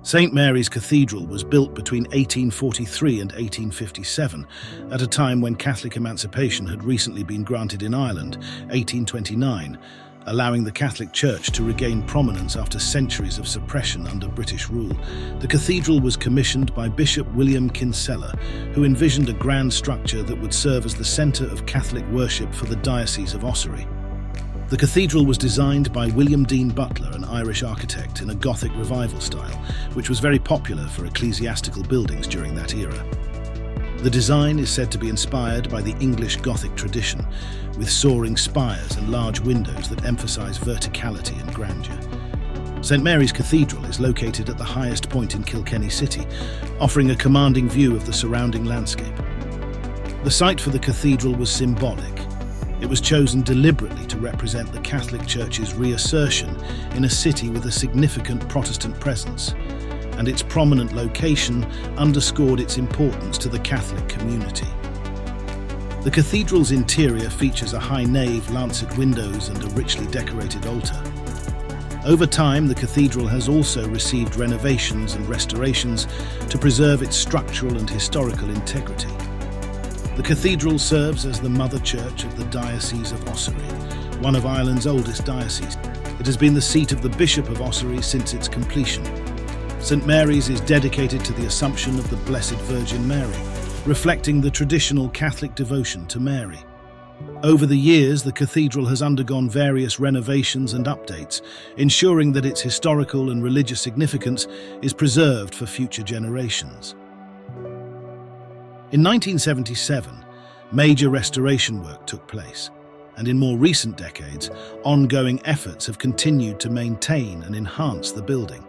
St Mary's Cathedral was built between 1843 and 1857, at a time when Catholic emancipation had recently been granted in Ireland, 1829, allowing the Catholic Church to regain prominence after centuries of suppression under British rule. The cathedral was commissioned by Bishop William Kinsella, who envisioned a grand structure that would serve as the centre of Catholic worship for the Diocese of Ossory. The cathedral was designed by William Dean Butler, an Irish architect, in a Gothic revival style, which was very popular for ecclesiastical buildings during that era. The design is said to be inspired by the English Gothic tradition, with soaring spires and large windows that emphasise verticality and grandeur. St Mary's Cathedral is located at the highest point in Kilkenny city, offering a commanding view of the surrounding landscape. The site for the cathedral was symbolic. It was chosen deliberately to represent the Catholic Church's reassertion in a city with a significant Protestant presence, and its prominent location underscored its importance to the Catholic community. The cathedral's interior features a high nave, lancet windows, and a richly decorated altar. Over time, the cathedral has also received renovations and restorations to preserve its structural and historical integrity. The cathedral serves as the mother church of the Diocese of Ossory, one of Ireland's oldest dioceses. It has been the seat of the Bishop of Ossory since its completion. St Mary's is dedicated to the Assumption of the Blessed Virgin Mary, reflecting the traditional Catholic devotion to Mary. Over the years, the cathedral has undergone various renovations and updates, ensuring that its historical and religious significance is preserved for future generations. In 1977, major restoration work took place, and in more recent decades, ongoing efforts have continued to maintain and enhance the building.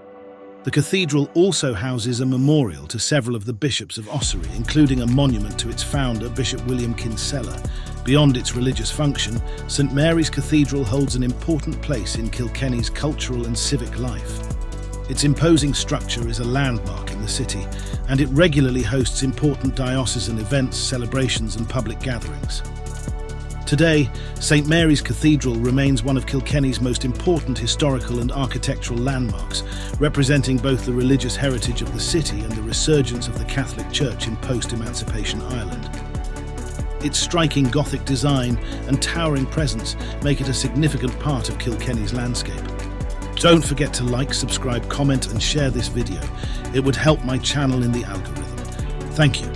The cathedral also houses a memorial to several of the bishops of Ossory, including a monument to its founder, Bishop William Kinsella. Beyond its religious function, St Mary's Cathedral holds an important place in Kilkenny's cultural and civic life. Its imposing structure is a landmark in the city, and it regularly hosts important diocesan events, celebrations, and public gatherings. Today, St Mary's Cathedral remains one of Kilkenny's most important historical and architectural landmarks, representing both the religious heritage of the city and the resurgence of the Catholic Church in post-emancipation Ireland. Its striking Gothic design and towering presence make it a significant part of Kilkenny's landscape. Don't forget to like, subscribe, comment, and share this video. It would help my channel in the algorithm. Thank you.